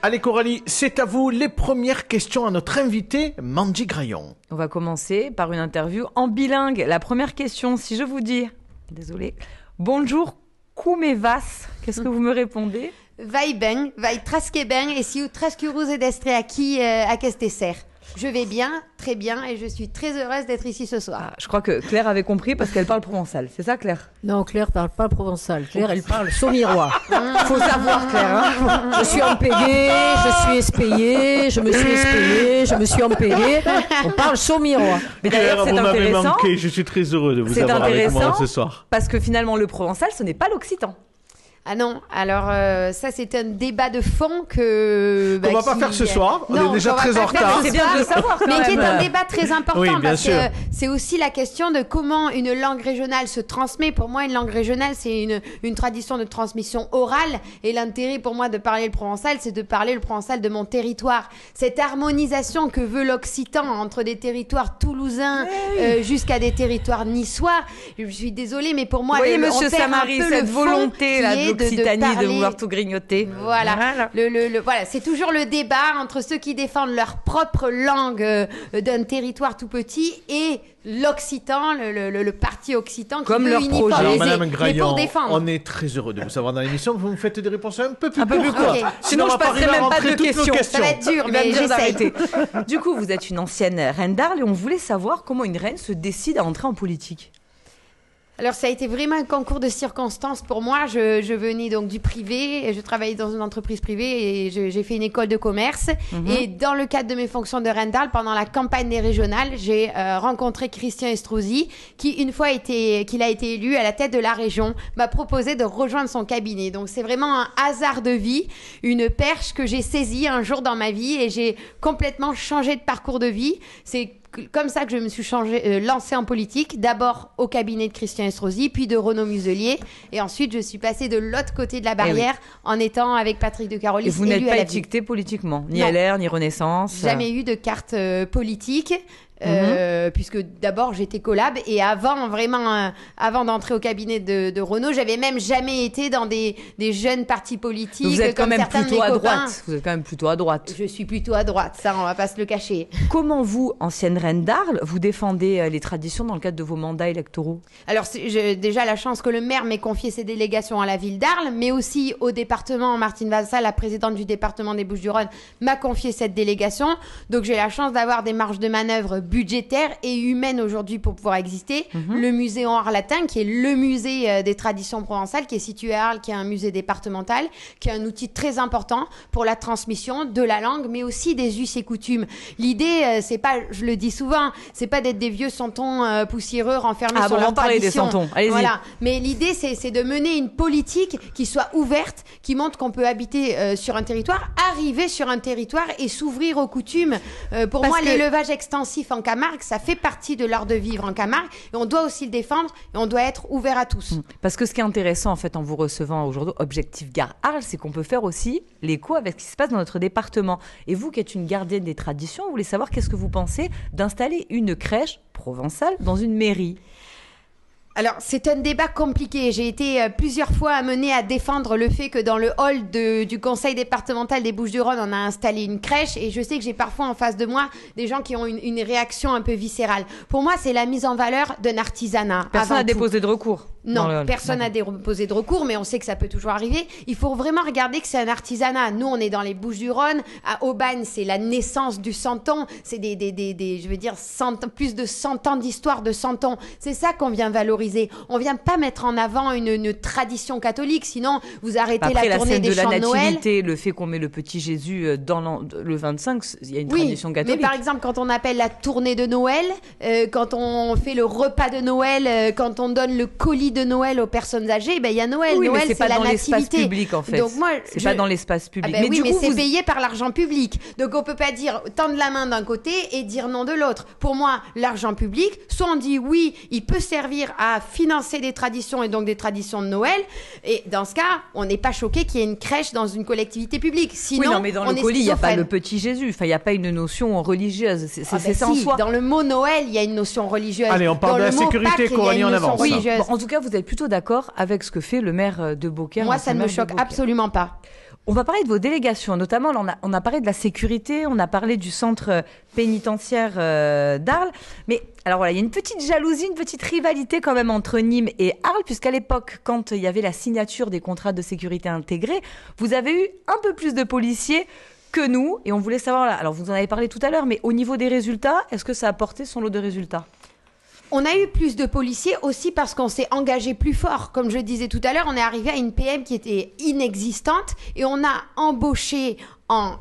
Allez Coralie, c'est à vous les premières questions à notre invité, Mandy Graillon. On va commencer par une interview en bilingue. La première question, si je vous dis, désolé, bonjour, como vas? Qu'est-ce que vous me répondez? Vai bem, vai trasque bem, et si très heureuse d'être aqui à Questesser. Je vais bien, très bien, et je suis très heureuse d'être ici ce soir. Je crois que Claire avait compris parce qu'elle parle provençal. C'est ça, Claire? Non, Claire parle pas provençal. Claire, elle parle saumurois. Faut savoir, Claire. Hein, je suis empayée, je suis espayée, je me suis espayée, je me suis empayée. On parle saumurois. Mais d'ailleurs, Claire, c'est vous m'avez intéressant. manqué, je suis très heureux de vous C'est avoir avec moi intéressant ce soir. parce que finalement, le provençal, ce n'est pas l'occitan. Ah non, alors ça c'est un débat de fond que... On va pas faire ce soir, on est déjà très en retard. C'est bien de le savoir quand Mais qui est même. un débat très important Oui, bien parce sûr. que c'est aussi la question de comment une langue régionale se transmet. Pour moi, une langue régionale, c'est une tradition de transmission orale. Et l'intérêt pour moi de parler le provençal, c'est de parler le provençal de mon territoire. Cette harmonisation que veut l'occitan entre des territoires toulousains jusqu'à des territoires niçois. Je suis désolée, mais pour moi, Vous voyez, on monsieur perd un Samary, peu cette le fond volonté là, qui est de l'Occitanie de parler- vouloir tout grignoter. Voilà. Voilà, c'est toujours le débat entre ceux qui défendent leur propre langue d'un territoire tout petit et l'occitan, le parti occitan qui Comme veut leur projet. uniformiser. Alors Madame Mais Graillon, pour défendre. on est très heureux de vous savoir dans l'émission. Vous me faites des réponses un peu plus Un peu plus courtes. courtes. court. Ok. Sinon, on je va pas passerai arriver à même pas rentrer de toutes nos questions. Ça va être dur, Il va mais me dire j'essaye. d'arrêter. Du coup, vous êtes une ancienne reine d'Arles et on voulait savoir comment une reine se décide à entrer en politique. Alors ça a été vraiment un concours de circonstances pour moi. Je venais donc du privé, et je travaillais dans une entreprise privée et j'ai fait une école de commerce. Et dans le cadre de mes fonctions de reine d'Arles, pendant la campagne des régionales, j'ai rencontré Christian Estrosi qui, une fois qu'il a été élu à la tête de la région, m'a proposé de rejoindre son cabinet. Donc c'est vraiment un hasard de vie, une perche que j'ai saisie un jour dans ma vie et j'ai complètement changé de parcours de vie. C'est comme ça que je me suis lancée en politique, d'abord au cabinet de Christian Estrosi, puis de Renaud Muselier, et ensuite je suis passée de l'autre côté de la barrière en étant avec Patrick de Carolis. Et vous n'êtes élu à pas la ville. étiquetée politiquement, ni Non. LR, ni Renaissance. Jamais eu de carte politique. Puisque d'abord j'étais collab et avant d'entrer au cabinet de Renaud, j'avais même jamais été dans des jeunes partis politiques. Vous êtes quand comme même certains de plutôt mes à copains. droite. Vous êtes quand même plutôt à droite. Je suis plutôt à droite, ça on va pas se le cacher. Comment vous, ancienne reine d'Arles, vous défendez les traditions dans le cadre de vos mandats électoraux? Alors j'ai déjà la chance que le maire m'ait confié ses délégations à la ville d'Arles, mais aussi au département. Martine Vassal, la présidente du département des Bouches-du-Rhône, m'a confié cette délégation. Donc j'ai la chance d'avoir des marges de manœuvre budgétaires et humaines aujourd'hui pour pouvoir exister. Le musée en Arlatin, qui est le musée des traditions provençales, qui est situé à Arles, qui est un musée départemental, qui est un outil très important pour la transmission de la langue, mais aussi des us et coutumes. L'idée, c'est pas, je le dis souvent, c'est pas d'être des vieux santons poussiéreux renfermés sur on leur va parler des tradition. santons. Allez-y. Voilà. Mais l'idée, c'est de mener une politique qui soit ouverte, qui montre qu'on peut habiter sur un territoire, arriver sur un territoire et s'ouvrir aux coutumes. Pour Parce moi, que- l'élevage extensif en Camargue, ça fait partie de l'art de vivre en Camargue et on doit aussi le défendre et on doit être ouvert à tous. Parce que ce qui est intéressant en fait en vous recevant aujourd'hui, Objectif Gare Arles, c'est qu'on peut faire aussi l'écho avec ce qui se passe dans notre département. Et vous qui êtes une gardienne des traditions, vous voulez savoir qu'est-ce que vous pensez d'installer une crèche provençale dans une mairie? Alors, c'est un débat compliqué. J'ai été plusieurs fois amenée à défendre le fait que dans le hall du conseil départemental des Bouches-du-Rhône, on a installé une crèche et je sais que j'ai parfois en face de moi des gens qui ont une réaction un peu viscérale. Pour moi, c'est la mise en valeur d'un artisanat. Personne avant n'a tout. déposé de recours. Non, dans le hall. personne n'a déposé de recours, mais on sait que ça peut toujours arriver. Il faut vraiment regarder que c'est un artisanat. Nous, on est dans les Bouches-du-Rhône. À Aubagne, c'est la naissance du santon. C'est je veux dire, plus de 100 ans d'histoire de santon. C'est ça qu'on vient valoriser. On vient pas mettre en avant une tradition catholique, sinon vous arrêtez Après, la tournée scène des de la chants de Noël. nativité, le fait qu'on met le petit Jésus dans le 25, il y a une Oui, tradition mais catholique. par exemple, quand on appelle la tournée de Noël, quand on fait le repas de Noël, quand on donne le colis de Noël aux personnes âgées, ben il y a Noël. Oui, Noël, mais c'est pas la dans l'espace nativité. public en fait. Donc moi, c'est pas dans l'espace public. Ah ben oui, du mais coup, c'est vous- payé par l'argent public. Donc on peut pas dire tendre la main d'un côté et dire non de l'autre. Pour moi, l'argent public, soit on dit oui, il peut servir à financer des traditions et donc des traditions de Noël. Et dans ce cas, on n'est pas choqué qu'il y ait une crèche dans une collectivité publique. Sinon, oui, non, mais dans on le est colis, il n'y a pas schizophrène. le petit Jésus. Enfin, il n'y a pas une notion religieuse. C'est Ah ben ça en si, soi. dans le mot Noël, il y a une notion religieuse. Allez, on parle Dans de le la mot sécurité, Pâques, il y a Coralie, une on notion avance. religieuse. Bon, en tout cas, vous êtes plutôt d'accord avec ce que fait le maire de Beaucaire. Moi, l'ancien ça ne me maire de choque Beaucaire. absolument pas. On va parler de vos délégations, notamment on a parlé de la sécurité, on a parlé du centre pénitentiaire d'Arles. Mais alors voilà, il y a une petite jalousie, une petite rivalité quand même entre Nîmes et Arles, puisqu'à l'époque, quand il y avait la signature des contrats de sécurité intégrés, vous avez eu un peu plus de policiers que nous. Et on voulait savoir, alors vous en avez parlé tout à l'heure, mais au niveau des résultats, est-ce que ça a apporté son lot de résultats ? On a eu plus de policiers aussi parce qu'on s'est engagé plus fort. Comme je disais tout à l'heure, on est arrivé à une PM qui était inexistante et on a embauché en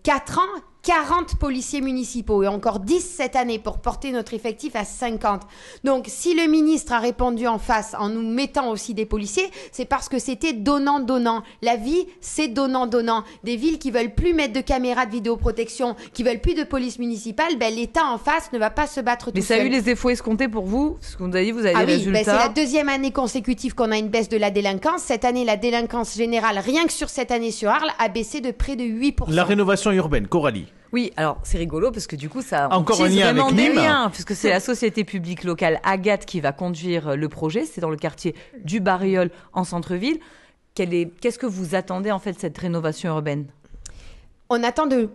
4 ans 40 policiers municipaux et encore 10 cette année pour porter notre effectif à 50. Donc, si le ministre a répondu en face en nous mettant aussi des policiers, c'est parce que c'était donnant-donnant. La vie, c'est donnant-donnant. Des villes qui veulent plus mettre de caméras de vidéoprotection, qui veulent plus de police municipale, ben, l'État en face ne va pas se battre tout seul. Mais ça a eu les effets escomptés pour vous? Ce qu'on vous a dit, vous avez des résultats. C'est la deuxième année consécutive qu'on a une baisse de la délinquance. Cette année, la délinquance générale, rien que sur cette année sur Arles, a baissé de près de 8%. La rénovation urbaine, Coralie. Oui, alors c'est rigolo parce que du coup ça encore un lien avec Nîmes, puisque c'est la société publique locale Agathe qui va conduire le projet. C'est dans le quartier du Barriol en centre-ville. Qu'est-ce que vous attendez en fait de cette rénovation urbaine? On attend de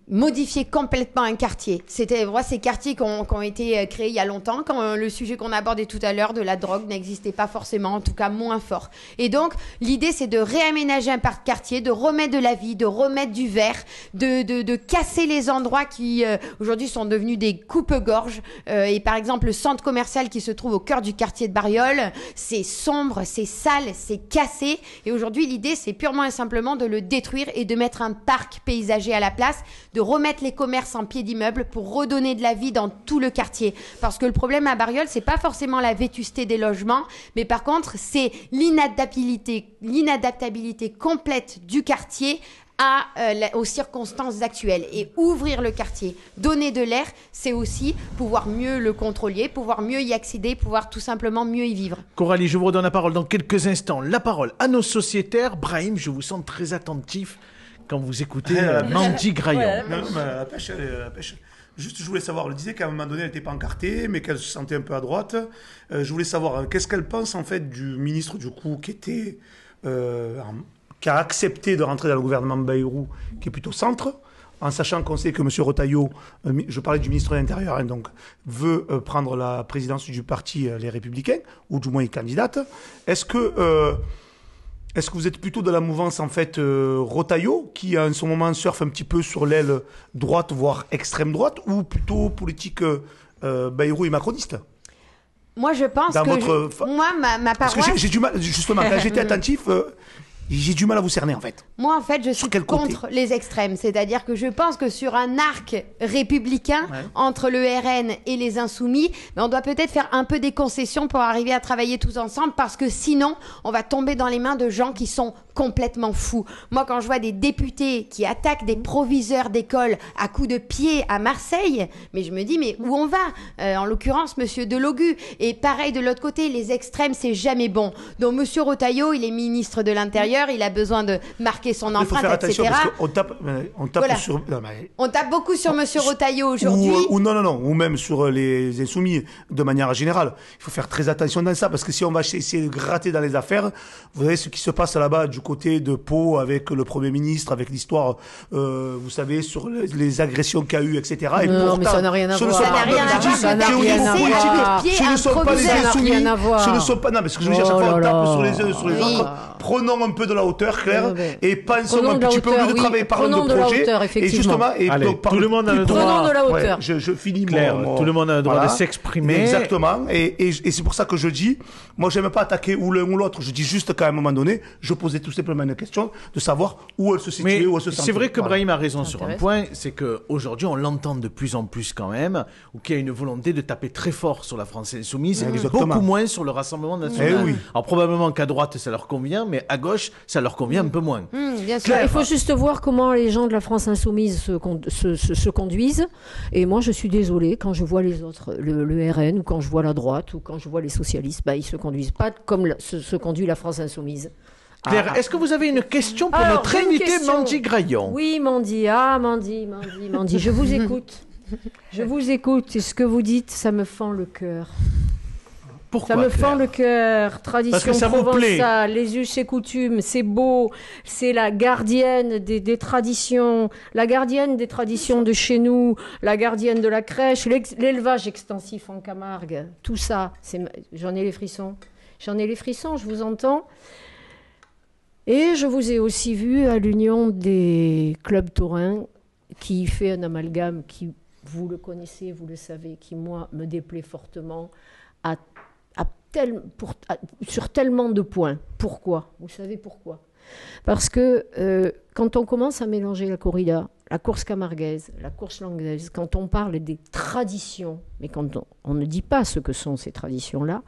modifier complètement un quartier. C'était ces quartiers qui ont été créés il y a longtemps, quand le sujet qu'on a abordé tout à l'heure de la drogue n'existait pas forcément, en tout cas moins fort. Et donc, l'idée, c'est de réaménager un quartier, de remettre de la vie, de remettre du vert, de casser les endroits qui, aujourd'hui, sont devenus des coupe-gorges. Et par exemple, le centre commercial qui se trouve au cœur du quartier de Barriol, c'est sombre, c'est sale, c'est cassé. Et aujourd'hui, l'idée, c'est purement et simplement de le détruire et de mettre un parc paysager à la place, de remettre les commerces en pied d'immeuble pour redonner de la vie dans tout le quartier. Parce que le problème à Barriol, c'est pas forcément la vétusté des logements, mais par contre, c'est l'inadaptabilité complète du quartier aux circonstances actuelles. Et ouvrir le quartier, donner de l'air, c'est aussi pouvoir mieux le contrôler, pouvoir mieux y accéder, pouvoir tout simplement mieux y vivre. Coralie, je vous redonne la parole dans quelques instants. La parole à nos sociétaires. Brahim, je vous sens très attentif quand vous écoutez Mandy Graillon. Non, mais la pêche. Juste, je voulais savoir, elle disait qu'à un moment donné, elle n'était pas encartée, mais qu'elle se sentait un peu à droite. Je voulais savoir, qu'est-ce qu'elle pense, en fait, du ministre, du coup, qui a accepté de rentrer dans le gouvernement Bayrou, qui est plutôt centre, en sachant qu'on sait que M. Retailleau, je parlais du ministre de l'Intérieur, hein, donc, veut prendre la présidence du parti Les Républicains, ou du moins il candidate. Est-ce que vous êtes plutôt de la mouvance, en fait, Retailleau, qui en ce moment surfe un petit peu sur l'aile droite, voire extrême droite, ou plutôt politique Bayrou et macroniste? Moi, je pense moi, ma paroisse... Parce que j'ai du mal, justement, quand j'étais attentif... j'ai du mal à vous cerner, en fait. Moi, en fait, je suis contre les extrêmes. C'est-à-dire que je pense que sur un arc républicain, entre le RN et les Insoumis, on doit peut-être faire un peu des concessions pour arriver à travailler tous ensemble, parce que sinon, on va tomber dans les mains de gens qui sont complètement fous. Moi, quand je vois des députés qui attaquent des proviseurs d'école à coups de pied à Marseille, mais je me dis, mais où on va? En l'occurrence, Monsieur Delogu. Et pareil, de l'autre côté, les extrêmes, c'est jamais bon. Donc, Monsieur Retailleau, il est ministre de l'Intérieur, il a besoin de marquer son empreinte, etc. On tape beaucoup sur Monsieur Retailleau aujourd'hui. Ou même sur les Insoumis, de manière générale. Il faut faire très attention dans ça, parce que si on va essayer de gratter dans les affaires, vous voyez ce qui se passe là-bas du côté de Pau avec le Premier ministre, avec l'histoire, vous savez, sur les agressions qu'il y a eu, etc. Et non, mais ça n'a rien à voir. Ça n'a rien à voir. Ça n'a rien à voir. Ce ne sont pas les Insoumis. Ce ne sont pas... Non, mais ce que je veux dire, chaque fois, on tape sur les autres. Prenons un peu de la hauteur, Claire, et pensons un petit peu mieux de travail, parlons de projet. Et justement, tout le monde a le droit. Prenons de la hauteur. Je finis, Claire, tout le monde a le droit de s'exprimer. Exactement. Et c'est pour ça que je dis, moi, j'aime pas attaquer ou l'un ou l'autre. Je dis juste qu'à un moment donné, je posais tout simplement une question de savoir où elle se situait, où elle se sentait. C'est vrai que Brahim a raison sur un point, c'est qu'aujourd'hui, on l'entend de plus en plus quand même, ou qu'il y a une volonté de taper très fort sur la France Insoumise, beaucoup moins sur le Rassemblement national. Alors probablement qu'à droite, ça leur convient, mais à gauche, ça leur convient un peu moins. Bien sûr. Il faut juste voir comment les gens de la France Insoumise se conduisent. Et moi, je suis désolée, quand je vois les autres, le RN, ou quand je vois la droite, ou quand je vois les socialistes, ils ne se conduisent pas comme se conduit la France Insoumise. Claire, est-ce que vous avez une question pour notre invité Mandy Graillon? Oui, Mandy. Mandy, je vous écoute. Je vous écoute. Et ce que vous dites, ça me fend le cœur. Pourquoi, ça me Claire fend le cœur. Tradition provençale, les us et coutumes, c'est beau. C'est la gardienne des traditions, la gardienne des traditions de chez nous, la gardienne de la crèche, l'élevage extensif en Camargue. Tout ça, j'en ai les frissons. J'en ai les frissons, je vous entends. Et je vous ai aussi vu à l'Union des clubs taurins qui fait un amalgame qui, vous le connaissez, vous le savez, qui, moi, me déplaît fortement sur tellement de points. Pourquoi ? Vous savez pourquoi ? Parce que quand on commence à mélanger la corrida, la course camarguaise, la course langlaise, quand on parle des traditions, mais quand on ne dit pas ce que sont ces traditions-là,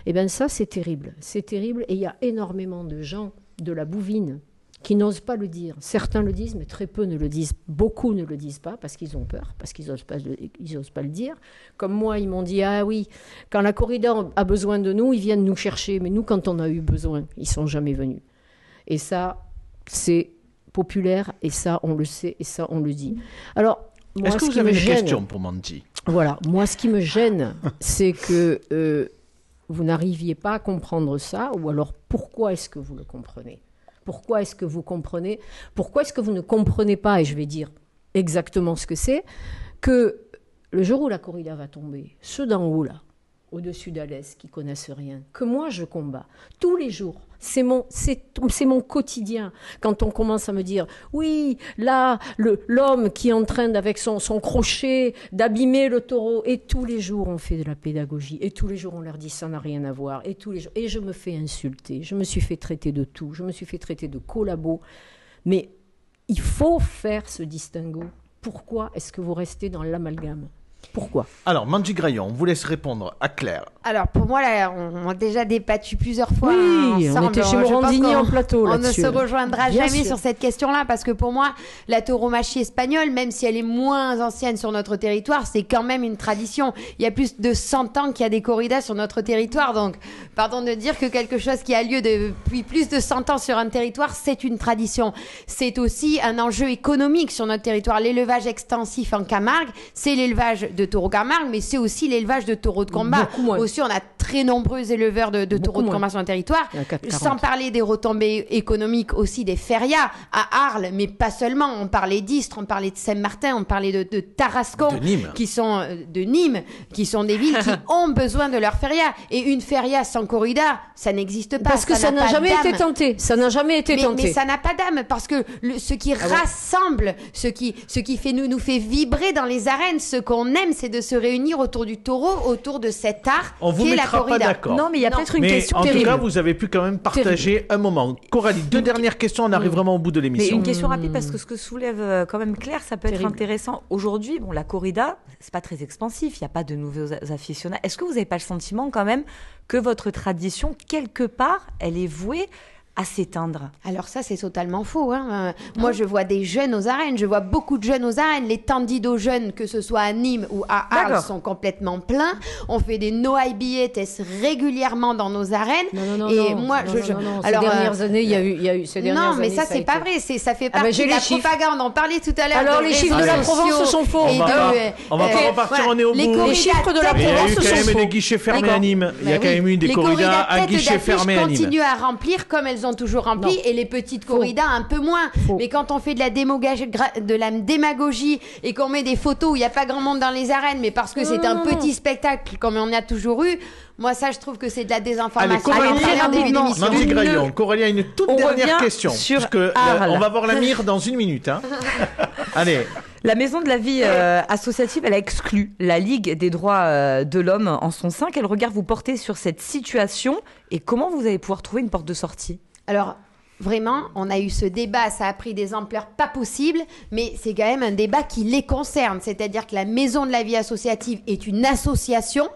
eh bien ça, c'est terrible. C'est terrible et il y a énormément de gens de la bouvine qui n'osent pas le dire. Certains le disent, mais très peu ne le disent. Beaucoup ne le disent pas parce qu'ils ont peur, parce qu'ils n'osent pas le dire. Comme moi, ils m'ont dit, ah oui, quand la corrida a besoin de nous, ils viennent nous chercher. Mais nous, quand on a eu besoin, ils ne sont jamais venus. Et ça, c'est populaire, et ça, on le sait, et ça, on le dit. Alors, moi, est-ce que vous avez une question pour Mandy ? Voilà, moi, ce qui me gêne, c'est que vous n'arriviez pas à comprendre ça, ou alors pourquoi est-ce que vous le comprenez ? Pourquoi est-ce que vous comprenez ? Pourquoi est-ce que vous ne comprenez pas, et je vais dire exactement ce que c'est, que le jour où la corrida va tomber, ceux d'en haut là, au-dessus d'Alès, qui connaissent rien, que moi je combats tous les jours. C'est mon quotidien. Quand on commence à me dire, oui, là, l'homme qui est en train, avec son crochet, d'abîmer le taureau, et tous les jours on fait de la pédagogie, et tous les jours on leur dit, ça n'a rien à voir, et tous les jours, et je me fais insulter, je me suis fait traiter de tout, je me suis fait traiter de collabo, mais il faut faire ce distinguo. Pourquoi est-ce que vous restez dans l'amalgame ? Pourquoi ? Alors, Mandy Graillon, on vous laisse répondre à Claire. Alors, pour moi, là, on a déjà débattu plusieurs fois. Oui, ensemble. on était chez Morandini en plateau là-dessus. On ne se rejoindra jamais sur cette question-là, parce que pour moi, la tauromachie espagnole, même si elle est moins ancienne sur notre territoire, c'est quand même une tradition. Il y a plus de 100 ans qu'il y a des corridas sur notre territoire, donc pardon de dire que quelque chose qui a lieu depuis plus de 100 ans sur un territoire, c'est une tradition. C'est aussi un enjeu économique sur notre territoire. L'élevage extensif en Camargue, c'est l'élevage de taureaux Camargue, mais c'est aussi l'élevage de taureaux de combat. Aussi, on a très nombreux éleveurs de taureaux de combat sur le territoire. Sans parler des retombées économiques aussi des férias à Arles, mais pas seulement. On parlait d'Istres, on parlait de Saint-Martin, on parlait de Tarascon, qui sont de Nîmes, qui sont des villes qui ont besoin de leur feria. Et une feria sans corrida, ça n'existe pas. Parce que ça n'a jamais été tenté. Ça n'a jamais été tenté. Mais ça n'a pas d'âme, parce que ce qui rassemble, ce qui nous fait vibrer dans les arènes, ce qu'on aime, c'est de se réunir autour du taureau, autour de cet art qui est la corrida. Pas d'accord. Non, mais il y a peut-être une question en terrible. tout cas, vous avez pu quand même partager un moment. Coralie, 2 dernières questions, on arrive vraiment au bout de l'émission. Mais une question rapide, parce que ce que soulève quand même Claire, ça peut être intéressant. Aujourd'hui, la corrida, c'est pas très expansif, il n'y a pas de nouveaux aficionados. Est-ce que vous n'avez pas le sentiment quand même que votre tradition, quelque part, elle est vouée à s'éteindre? Alors ça, c'est totalement faux. Moi, je vois des jeunes aux arènes. Je vois beaucoup de jeunes aux arènes. Les tandidos jeunes, que ce soit à Nîmes ou à Arles, sont complètement pleins. On fait des no-high billettes régulièrement dans nos arènes. Non. Alors, ces dernières années, il y a eu. Non, mais ça, c'est pas vrai. Ça fait partie de la propagande. On parlait tout à l'heure. Alors, les chiffres de la Provence sont faux. On va pas repartir, on est au bout. Les chiffres de la Provence sont faux. Il y a eu quand même des guichets fermés à Nîmes. Il y a quand même eu des corridas à guichets fermés à Nîmes. Continuent à remplir comme elles ont toujours rempli, et les petites corridas un peu moins. Mais quand on fait de la démagogie et qu'on met des photos où il n'y a pas grand monde dans les arènes, mais parce que c'est un petit spectacle comme on a toujours eu, moi ça je trouve que c'est de la désinformation. Mandy Graillon, Coralie a une toute dernière question. On va voir la mire dans 1 minute. Allez. La Maison de la vie associative, elle a exclu la Ligue des droits de l'homme en son sein. Quel regard vous portez sur cette situation et comment vous allez pouvoir trouver une porte de sortie ? Alors, vraiment, on a eu ce débat, ça a pris des ampleurs pas possibles, mais c'est quand même un débat qui les concerne. C'est-à-dire que la Maison de la vie associative est une association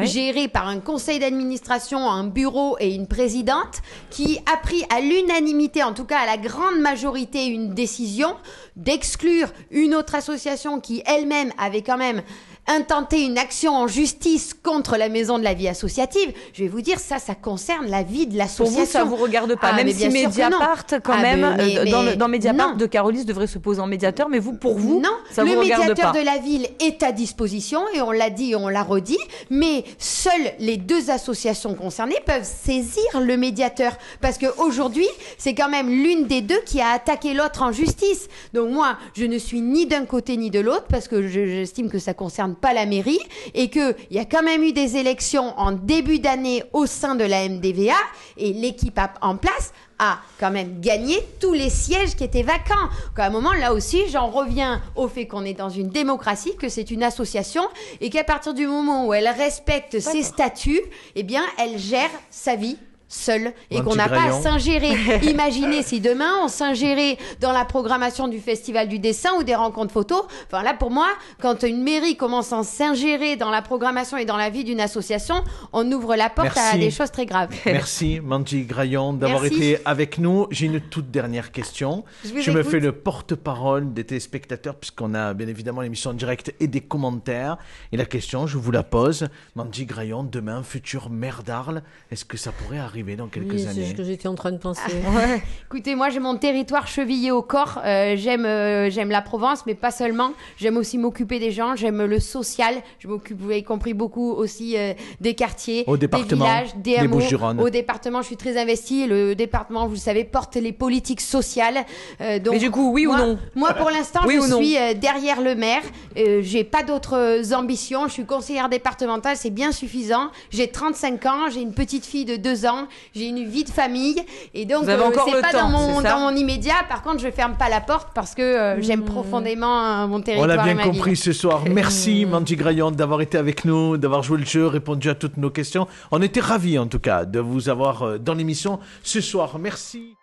gérée par un conseil d'administration, un bureau et une présidente qui a pris à l'unanimité, en tout cas à la grande majorité, une décision d'exclure une autre association qui elle-même avait quand même intenter une action en justice contre la Maison de la Vie associative, je vais vous dire, ça concerne la vie de l'association. Pour vous, ça vous regarde pas, même si Mediapart, quand même, dans Mediapart, De Carolis devrait se poser en médiateur, mais pour vous, non, ça vous regarde pas. Le médiateur de la ville est à disposition, et on l'a dit et on l'a redit, mais seules les deux associations concernées peuvent saisir le médiateur, parce qu'aujourd'hui, c'est quand même l'une des deux qui a attaqué l'autre en justice. Donc moi, je ne suis ni d'un côté ni de l'autre, parce que j'estime que ça concerne pas la mairie, et qu'il y a quand même eu des élections en début d'année au sein de la MDVA, et l'équipe en place a quand même gagné tous les sièges qui étaient vacants. Donc à un moment, là aussi, j'en reviens au fait qu'on est dans une démocratie, que c'est une association, et qu'à partir du moment où elle respecte ses statuts, eh bien, elle gère sa vie seul, et qu'on n'a pas à s'ingérer. Imaginez si demain on s'ingérait dans la programmation du Festival du dessin ou des rencontres photos. Enfin là, pour moi, quand une mairie commence à s'ingérer dans la programmation et dans la vie d'une association, on ouvre la porte à des choses très graves. Merci Mandy Graillon d'avoir été avec nous. J'ai une toute dernière question. Je me fais le porte-parole des téléspectateurs, puisqu'on a bien évidemment l'émission en direct et des commentaires. Et la question, je vous la pose. Mandy Graillon, demain, future maire d'Arles, est-ce que ça pourrait arriver dans quelques années? C'est ce que j'étais en train de penser. Écoutez, moi j'ai mon territoire chevillé au corps. J'aime la Provence, mais pas seulement. J'aime aussi m'occuper des gens. J'aime le social. Je m'occupe, vous avez compris, beaucoup aussi des quartiers, des villages, des hameaux. Au département, je suis très investie. Le département, vous le savez, porte les politiques sociales. Donc, mais du coup, oui ou non? Moi, pour l'instant, je suis derrière le maire. J'ai pas d'autres ambitions. Je suis conseillère départementale, c'est bien suffisant. J'ai 35 ans, j'ai une petite fille de 2 ans. J'ai une vie de famille, et donc c'est pas dans mon immédiat. Par contre, je ferme pas la porte, parce que j'aime profondément mon territoire. On l'a bien compris ce soir. Merci Mandy Graillon d'avoir été avec nous, d'avoir joué le jeu, répondu à toutes nos questions. On était ravis en tout cas de vous avoir dans l'émission ce soir. Merci.